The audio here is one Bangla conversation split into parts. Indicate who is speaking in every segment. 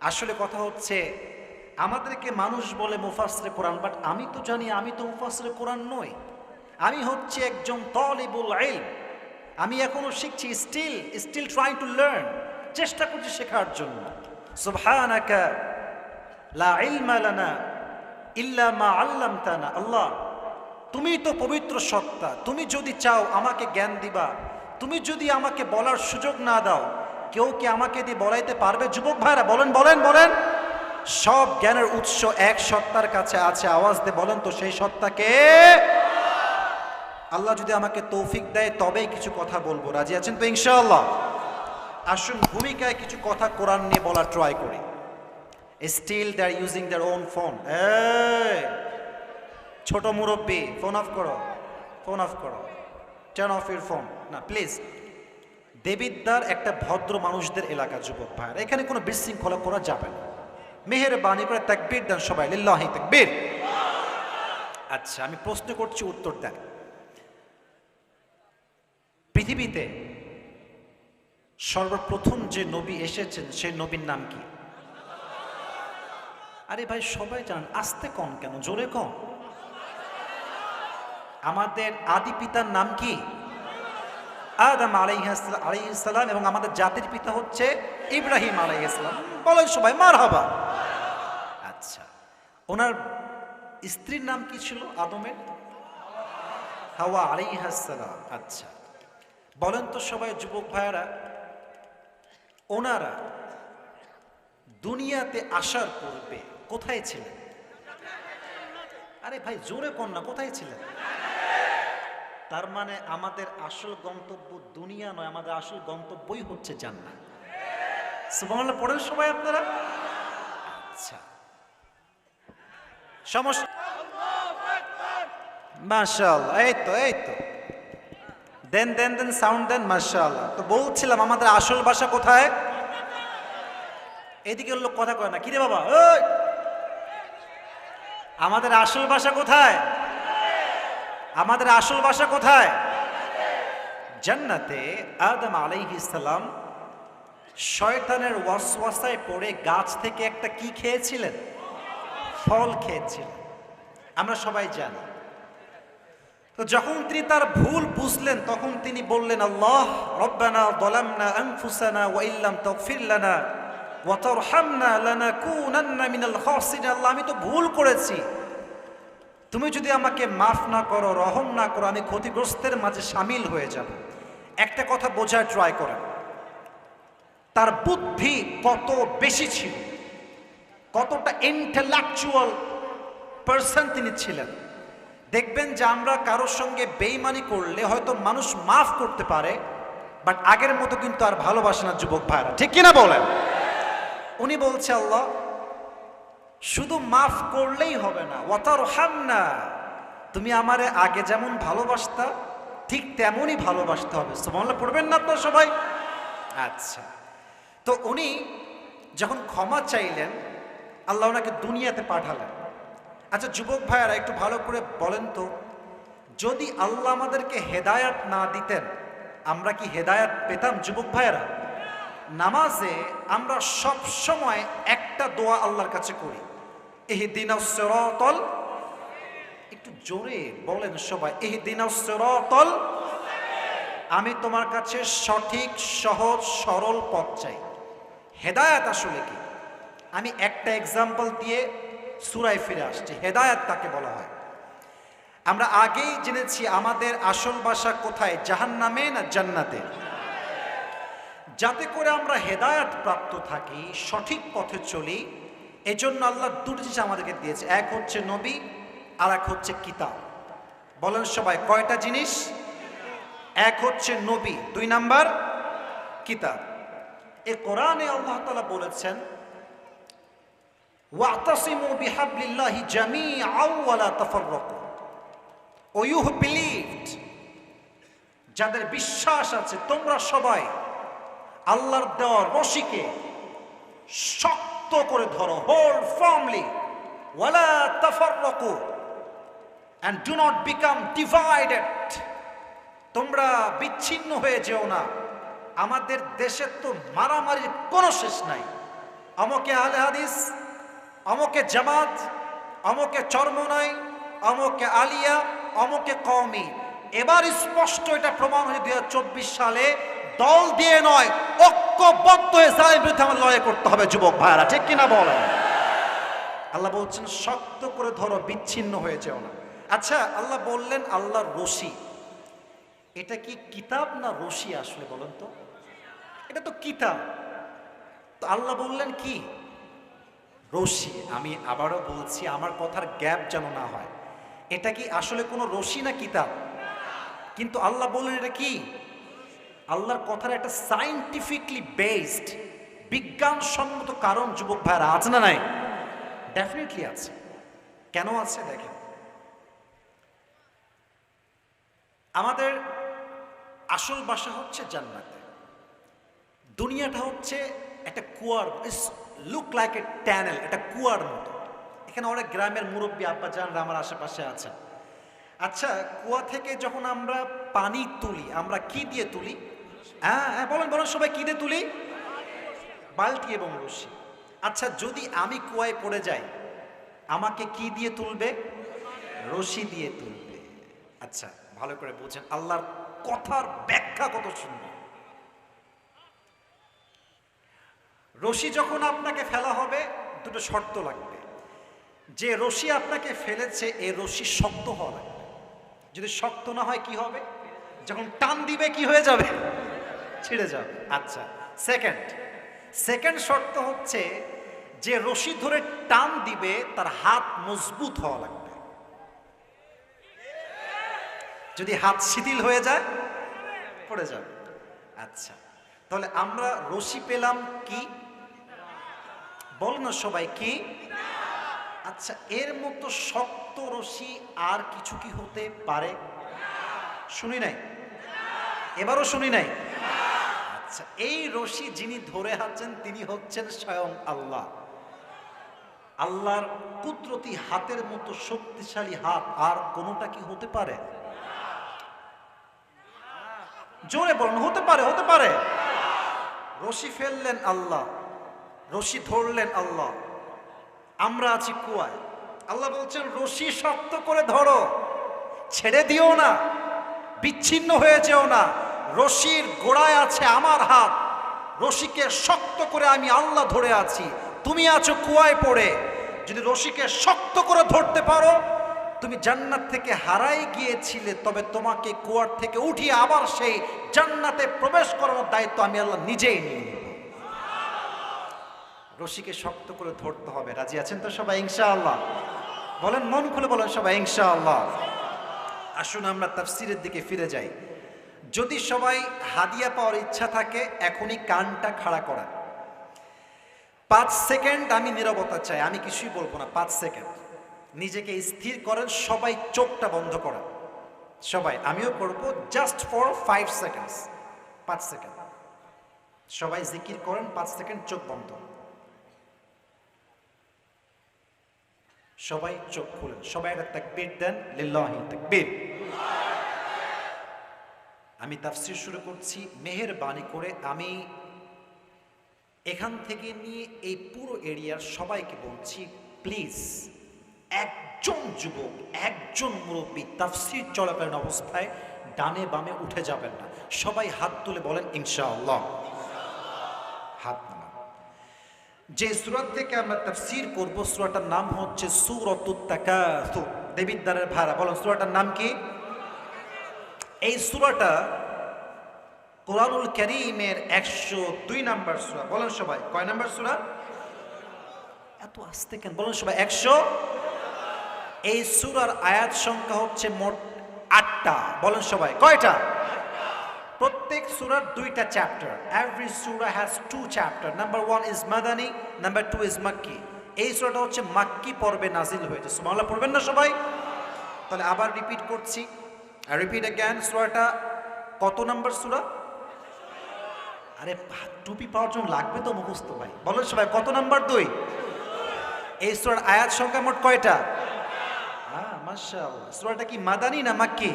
Speaker 1: আসলে কথা হচ্ছে আমাদেরকে মানুষ বলে মুফাসসিরে কোরআন, বাট আমি তো জানি আমি তো মুফাসসিরে কোরআন নই। আমি হচ্ছে একজন তালিবুল ইলম। আমি এখনো শিখছি, স্টিল ট্রাইং টু লার্ন, চেষ্টা করছি শেখার জন্য। সুবহানাকা লা ইলমা লানা ইল্লা মা আল্লামতানা। আল্লাহ, তুমি তো পবিত্র সত্তা, তুমি যদি চাও আমাকে জ্ঞান দিবা, তুমি যদি আমাকে বলার সুযোগ না দাও, কেউ কি আমাকে দিয়ে বলাইতে পারবে? যুবক ভাইরা বলেন বলেন বলেন। সব জ্ঞানের উৎস এক সত্তার কাছে আছে। আওয়াজ দিয়ে বলেন তো সেই সত্তাকে। আল্লাহ যদি আমাকে তৌফিক দেয় তবেই কিছু কথা বলবো। রাজি আছেন তো ইনশাআল্লাহ? আসুন ভূমিকায় কিছু কথা কোরআন নিয়ে বলার ট্রাই করি। Still they are using their own phone. ছোট মুরব্বী, ফোন অফ করো, ফোন অফ করো, টার্ন অফ ইউর ফোন। না প্লিজ। দেবিদ্বার একটা ভদ্র মানুষদের এলাকা যুবক ভাইয়ের, এখানে কোনো বিশৃঙ্খলা করা যাবে না। মেহেরবানি করে তাকবীর দেন সবাই, লিল্লাহি তাকবীর। আচ্ছা, আমি প্রশ্ন করছি, উত্তর দেন। পৃথিবীতে সর্বপ্রথম যে নবী এসেছেন সেই নবীর নাম কি? আরে ভাই সবাই জানেন, আস্তে কম কেন, জোরে কম। আমাদের আদি পিতার নাম কি? আদম আলাইহিস সালাম। এবং আমাদের জাতির পিতা হচ্ছে ইব্রাহিম আলাইহিস সালাম। বলেন সবাই মারহাবা। আচ্ছা, ওনার স্ত্রীর নাম কি ছিল আদমের? হাওয়া আলাইহিস সালাম। আচ্ছা, বলেন তো সবাই যুবক ভাইয়েরা, ওনারা দুনিয়াতে আসার পূর্বে কোথায় ছিলেন? আরে ভাই জোরে কোন না, কোথায় ছিলেন? তার মানে আমাদের আসল গন্তব্য দুনিয়া নয়, আমাদের আসল গন্তব্যই হচ্ছে জান্নাত। সুবহানাল্লাহ পড়েন সবাই আপনারা। আচ্ছা, সমস্যা। মাশাআল্লাহ, এই তো দেন দেন দেন সাউন্ড দেন। মাশাআল্লাহ। তো বলছিলাম আমাদের আসল ভাষা কোথায়? এদিকে লোক কথা কয় না, কি রে বাবা? ওই আমাদের আসল ভাষা কোথায়? আমাদের আসল ভাষা কোথায়? জান্নাতে। আদম আলাইহিস সালাম শয়তানের ওয়াসওয়াসায় পড়ে গাছ থেকে একটা কি খেয়েছিলেন? ফল খেয়েছিলেন, আমরা সবাই জানি। তো যখন তিনি তার ভুল বুঝলেন তখন তিনি বললেন, আল্লাহ রব্বানা যালামনা আনফুসানা ওয়া ইল্লাম তাগফির লানা ওয়া তারহামনা লানাকুনান্না মিনাল খাসিরিন। আল্লাহ, আমি তো ভুল করেছি, তুমি যদি আমাকে মাফ না করো, রহম না করো, আমি ক্ষতিগ্রস্তের মাঝে শামিল হয়ে যাব। একটা কথা বোঝার ট্রাই করেন, তার বুদ্ধি কত বেশি ছিল, কতটা ইন্টেলেকচুয়াল পারসন তিনি ছিলেন। দেখবেন যে আমরা কারোর সঙ্গে বেইমানি করলে হয়তো মানুষ মাফ করতে পারে, বাট আগের মতো কিন্তু আর ভালোবাসে না যুবক ভাইরা, ঠিক কিনা বলেন? উনি বলছে, আল্লাহ শুধু মাফ করলেই হবে না, ওয়াতারহামনা, তুমি আমারে আগে যেমন ভালোবাসতা ঠিক তেমনই ভালোবাসতে হবে। সুবহানাল্লাহ পড়বেন না আপনারা সবাই? আচ্ছা, তো উনি যখন ক্ষমা চাইলেন আল্লাহ ওনাকে দুনিয়াতে পাঠালেন। আচ্ছা যুবক ভাইয়ারা একটু ভালো করে বলেন তো, যদি আল্লাহ আমাদেরকে হেদায়াত না দিতেন আমরা কি হেদায়াত পেতাম? যুবক ভাইয়ারা, নামাজে আমরা সব সময় একটা দোয়া আল্লাহর কাছে করি, ইহদিনাস সিরাতাল, একটু জোরে বলেন সবাই, ইহদিনাস সিরাতাল, আমি তোমার কাছে সঠিক সহজ সরল পথ চাই। হেদায়াত আসলে কি? আমি একটা এক্সাম্পল দিয়ে সূরায় ফিরে আসছি। হেদায়াত তাকে বলা হয়। আমরা আগেই জেনেছি আমাদের আসল বাসা কোথায়, জাহান্নামে না জান্নাতে? যাতে করে আমরা হেদায়াত প্রাপ্ত থাকি, সঠিক পথে চলি, এজন্য আল্লাহ দুটো জিনিস আমাদেরকে দিয়েছে, এক হচ্ছে নবী আর এক হচ্ছে কিতাব। বলেন সবাই কয়টা জিনিস? এক হচ্ছে নবী, দুই নাম্বার কিতাব। এই কোরআনে আল্লাহ তাআলা বলেছেন, ওয়াতাসিমু বিহাবলিল্লাহি জামিআন ওয়া লা তাফাররাকু। ও ইউ হু বিলিভড, যাদের বিশ্বাস আছে, তোমরা সবাই আল্লাহর দেওয়া রশিকে শক্ত করে ধরো, হোল্ড ফার্মলি, ওয়া লা তাফাররাকু, and do not become divided, তোমরা বিচ্ছিন্ন হয়ে যেও না। আমাদের দেশে তো মারামারির কোনো শেষ নাই, অমকে আহলে হাদিস, অমকে জামাত, অমকে চরমনাই, অমকে আলিয়া, অমকে কওমি। এবার স্পষ্ট এটা প্রমাণ হয়েছে 2024 সালে দল দিয়ে নয়, ঐক্যবদ্ধ হয়ে জালেমের বিরুদ্ধে আমাদের লড়াই করতে হবে যুবক ভাইরা, ঠিক কিনা বলেন? আল্লাহ বলছেন শক্ত করে ধরো, বিচ্ছিন্ন হয়ে যেও না। আচ্ছা, আল্লাহ বললেন আল্লাহর রশি, এটা কি কিতাব না রশি আসলে বলেন তো? এটা তো কিতাব, তো আল্লাহ বললেন কি রশি। আমি আবারও বলছি, আমার কথার গ্যাপ যেন না হয়, এটা কি আসলে কোনো রশি না কিতাব? কিন্তু আল্লাহ বললেন এটা কি? আল্লাহর কথার একটা সায়েন্টিফিকলি বেসড, বিজ্ঞানসম্মত কারণ যুবক ভাইরা আছে না নাই? ডেফিনেটলি আছে। কেন আছে দেখেন, আমাদের আসল বাসা হচ্ছে জান্নাতে, দুনিয়াটা হচ্ছে একটা কুয়ার, লুক লাইক এ ট্যানেল, একটা কুয়ার মতো। এখানে অনেক গ্রামের মুরব্বী আব্বাজানরা আমার আশেপাশে আছেন। আচ্ছা, কুয়া থেকে যখন আমরা পানি তুলি, আমরা কি দিয়ে তুলি? হ্যাঁ হ্যাঁ, বলেন বলেন সবাই, কি দিয়ে তুলি? বালতি এবং রশি। আচ্ছা, যদি আমি কুয়ায় পড়ে যাই, আমাকে কি দিয়ে তুলবে? রশি দিয়ে তুলবে। আচ্ছা, ভালো করে বুঝেন, আল্লাহর কথার ব্যাখ্যা কত সুন্দর। রশি যখন আপনাকে ফেলা হবে, দুটো শর্ত লাগবে। যে রশি আপনাকে ফেলেছে, এই রশি শক্ত হওয়া লাগবে। যদি শক্ত না হয় কি হবে? যখন টান দিবে কি হয়ে যাবে? ছিঁড়ে যাবে। আচ্ছা, সেকেন্ড শর্ত হচ্ছে যে রশি ধরে টান দিবে তার হাত মজবুত হওয়া লাগবে। যদি হাত শিথিল হয়ে যায় পড়ে যাবে। আচ্ছা, তাহলে আমরা রশি পেলাম কি? বল না সবাই, কি? আচ্ছা, এর মতো শক্ত রশি আর কিছু কি হতে পারে? শুনি নাই, এবারও শুনি নাই। আচ্ছা, এই রশি যিনি ধরে আছেন তিনি হচ্ছেন স্বয়ং আল্লাহ। আল্লাহর কুদরতি হাতের মতো শক্তিশালী হাত আর কোনোটা কি হতে পারে? জোরে বলুন, হতে পারে? হতে পারে। রশি ফেললেন আল্লাহ, রশি ধরলেন আল্লাহ, আমরা আছি কুয়ায়। আল্লাহ বলছেন রশি শক্ত করে ধরো, ছেড়ে দিও না, বিচ্ছিন্ন হয়ে যেও না। রশির গোড়ায় আছে আমার হাত, রশিকে শক্ত করে আমি আল্লাহ ধরে আছি। তুমি আছো কুয়ায় পড়ে, যদি রশিকে শক্ত করে ধরতে পারো, তুমি জান্নাত থেকে হারাই গিয়েছিলে, তবে তোমাকে কুয়ার থেকে উঠিয়ে আবার সেই জান্নাতে প্রবেশ করানোর দায়িত্ব আমি আল্লাহ নিজেই নিয়ে নেব। রশিকে শক্ত করে ধরতে হবে। রাজি আছেন তো সবাই ইনশাআল্লাহ? বলেন, মন খুলে বলেন সবাই ইনশাআল্লাহ। আসুন আমরা তাফসীরের দিকে ফিরে যাই। যদি সবাই হাদিয়া পাওয়ার ইচ্ছা থাকে, এখনই কানটা খাড়া করা। 5 সেকেন্ড আমি নীরবতা চাই, আমি কিছুই বলবো না। 5 সেকেন্ড নিজেকে স্থির করেন, সবাই চোখটা বন্ধ করেন। সবাই, আমিও করব, জাস্ট ফর 5 সেকেন্ডস। 5 সেকেন্ড সবাই জিকির করেন, 5 সেকেন্ড চোখ বন্ধ। সবাই চোখ খুলেন, সবাই একটা তাকবীর দেন, লিল্লাহি তাকবীর। আমি তাফসীর শুরু করছি। মেহেরবানি করে আমি এখান থেকে নিয়ে এই পুরো এরিয়ার সবাইকে বলছি, প্লিজ একজন যুবক, একজন মুরব্বী তাফসীর চলাকালীন অবস্থায় ডানে বামে উঠে যাবেন না। সবাই হাত তুলে বলেন ইনশাআল্লাহ। হাত নামান। যে সূরা থেকে আমরা তাফসীর করব, সূরাটার নাম হচ্ছে সূরাতুত তাকাসুর। দেবিদ্বারের ভাড়া বলেন, সূরাটার নাম কি? এই সূরাটা কোরআনুল কারীমের 102 নাম্বার সূরা। বলেন সবাই, কয় নাম্বার সূরা? এত আস্তে কেন? বলেন সবাই, 100। এই সূরার আয়াত সংখ্যা হচ্ছে মোট 8টা। বলেন সবাই, কয়টা? প্রত্যেক সূরার 2টা চ্যাপ্টার। এভরি সূরা হ্যাজ 2 চ্যাপ্টার। নাম্বার 1 ইজ মাদানী, নাম্বার 2 ইজ মাক্কি। এই সূরাটা হচ্ছে মাক্কি পর্বে নাজিল হয়েছে। সুবহানাল্লাহ পড়বেন না সবাই? তাহলে আবার রিপিট করছি, রিপিট अगेन। সূরাটা কত নাম্বার সূরা? আরে টুপি পাওয়ার জন্য লাগবে তো মুখস্থ ভাই। বলেন সবাই, কত নাম্বার? 2। এই সূরার আয়াত সংখ্যা মোট কয়টা? হ্যাঁ, মাশাআল্লাহ। সূরাটা কি মাদানী না মাক্কি?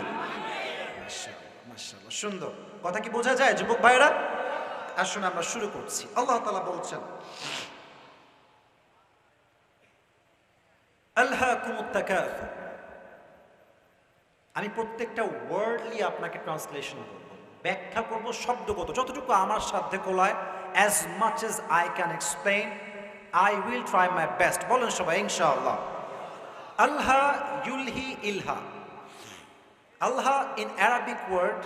Speaker 1: মাশাআল্লাহ, মাশাআল্লাহ, সুন্দর। কথা কি বোঝা যায় যুবক ভাইরা? আসুন আমরা শুরু করছি। আল্লাহ তাআলা বলছেন, আলহাকুমুত তাকাসুর। আমি প্রত্যেকটা ওয়ার্ডলি আপনাকে ট্রান্সলেশন করব, ব্যাখ্যা করব শব্দগত, যতটুকু আমার সাধ্যে কোলায়। As much as I can explain, I will try my best. বলেন সবাই ইনশাআল্লাহ। আল্লাহ ইউলহি ইলহা। আল্লাহ in Arabic word,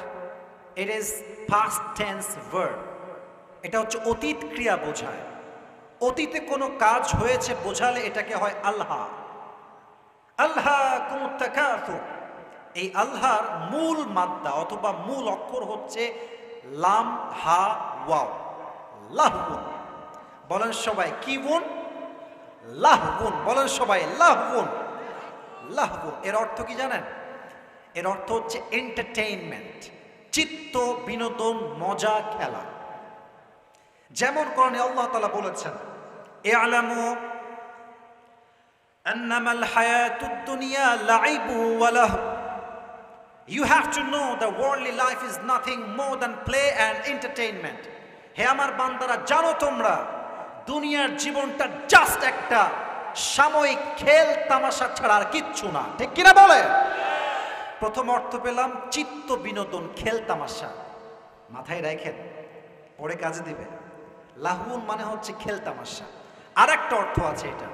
Speaker 1: it is past tense verb. এটা হচ্ছে অতীত ক্রিয়া বোঝায়। অতীতে কোনো কাজ হয়েছে বোঝালে এটাকে হয় আল্লাহ। আলহাকুমুত তাকাসুর। এই আল্লাহর মূল মাদ্দা অথবা মূল অক্ষর হচ্ছে লাম হা ওয়াও, লাহবুন। বলেন সবাই কি বুন? লাহবুন। বলেন সবাই লাহবুন। লাহবুন এর অর্থ কি জানেন? এর অর্থ হচ্ছে এন্টারটেইনমেন্ট, চিত্ত বিনোদন, মজা, খেলা। যেমন কোরআনে আল্লাহ তাআলা বলেছেন, ইআলামু আন্নামাল হায়াতুদ দুনিয়া লাইবু ওয়া লাহব। You have to know the worldly life is nothing more than play and entertainment. হে আমার বান্দারা, জানো তোমরা দুনিয়ার জীবনটা জাস্ট একটা সাময়িক খেল তামাশা ছাড়া আর কিচ্ছু না। ঠিক কিনা বলে? প্রথম অর্থ পেলাম চিত্ত বিনোদন, খেল তামাশা। মাথায় রাখেন, পরে কাজে দিবে। লাহুন মানে হচ্ছে খেল তামাশা। আর একটা অর্থ আছে এটা,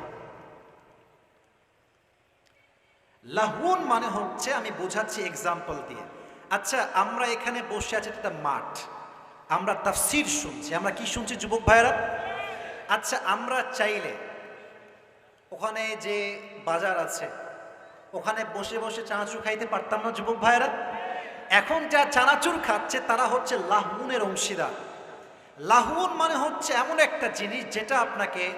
Speaker 1: লাহুন মানে হচ্ছে, আমি বোঝাচ্ছি এক্সাম্পল দিয়ে। আচ্ছা, আমরা এখানে বসে আছি, একটা মাঠ, আমরা তাফসীর শুনছি। আমরা কি শুনছি যুবক ভাইরা? আচ্ছা, আমরা চাইলে ওখানে যে বাজার আছে ওখানে বসে বসে চানাচুর খাইতে পারতাম না যুবক ভাইরা? এখন যা চানাচুর খাচ্ছে তারা হচ্ছে লাহুনের অংশীদার। লাহুন মানে হচ্ছে এমন একটা জিনিস যেটা আপনাকে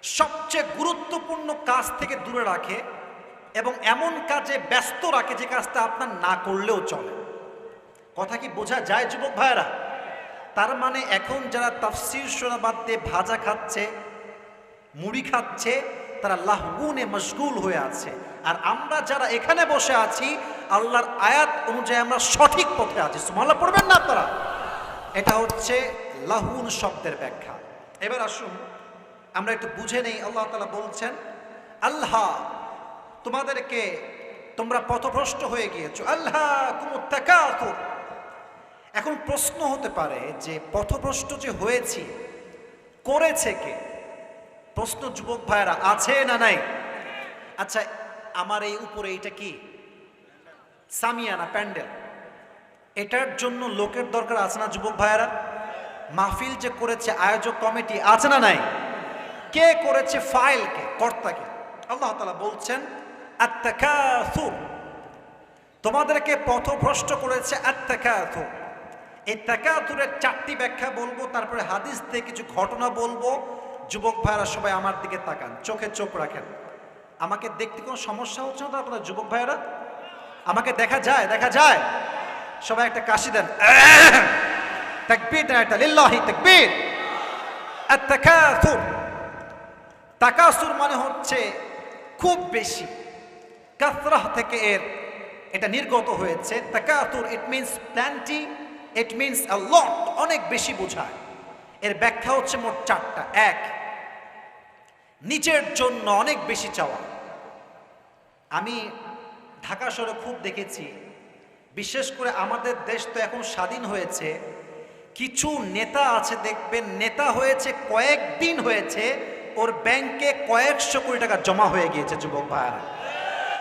Speaker 1: সবচেয়ে গুরুত্বপূর্ণ কাজ থেকে দূরে রাখে এবং এমন কাজে ব্যস্ত রাখে যে কাজটা আপনার না করলেও চলে। কথা কি বোঝা যায় যুবক ভাইরা? তার মানে এখন যারা তাফসীর শোনা বাদ দিয়ে ভাজা খাচ্ছে, মুড়ি খাচ্ছে, তারা লাহগুনে মশগুল হয়ে আছে। আর আমরা যারা এখানে বসে আছি, আল্লাহর আয়াত অনুযায়ী আমরা সঠিক পথে আছি। সুবহানাল্লাহ পড়বেন না আপনারা? এটা হচ্ছে লাহুন শব্দের ব্যাখ্যা। এবার আসুন আমরা একটু বুঝে নেই। আল্লাহ তাআলা বলছেন, আল্লাহ তোমাদেরকে, তোমরা পথভ্রষ্ট হয়ে গিয়েছো। আলহাকুমুত তাকাসুর। এখন প্রশ্ন হতে পারে যে পথভ্রষ্ট যে হয়েছি, করেছে কে? প্রশ্ন যুবক ভাইরা আছে না নাই? আচ্ছা, আমার এই উপরে এইটা কি সামিয়ানা, প্যান্ডেল, এটার জন্য লোকের দরকার আছে না যুবক ভাইরা? মাহফিল যে করেছে আয়োজক কমিটি আছে না নাই? কে করেছে? ফাইলকে, কর্তাকে। আল্লাহ তাআলা বলছেন আত-তাকাসুর, তোমাদেরকে পথভ্রষ্ট করেছে আত-তাকাসুর। এই তাকাসুরের চারটি ব্যাখ্যা বলবো, তারপরে হাদিস থেকে কিছু ঘটনা বলবো। যুবক ভাইরা সবাই আমার দিকে তাকান, চোখে চোখ রাখেন। আমাকে দেখতে কোনো সমস্যা হচ্ছে না তো আপনারা যুবক ভাইরা? আমাকে দেখা যায়? দেখা যায়? সবাই একটা কাশি দেন, তাকবীর দেন একটা, লিল্লাহি তাকবীর। আত-তাকাসুর, তাকাসুর মানে হচ্ছে খুব বেশি, কাসরাহ থেকে এটা নির্গত হয়েছে। তাকাসুর it means plenty, it means a lot, অনেক বেশি বোঝায়। এর ব্যাখ্যা হচ্ছে মোট চারটা। এক, নিজের জন্য অনেক বেশি চাওয়া। আমি ঢাকা শহরে খুব দেখেছি, বিশেষ করে আমাদের দেশ তো এখন স্বাধীন হয়েছে, কিছু নেতা আছে দেখবেন, নেতা হয়েছে কয়েকদিন হয়েছে, ওর ব্যাংকে কয়েকশো কোটি টাকা জমা হয়ে গিয়েছে যুবক ভাইরা।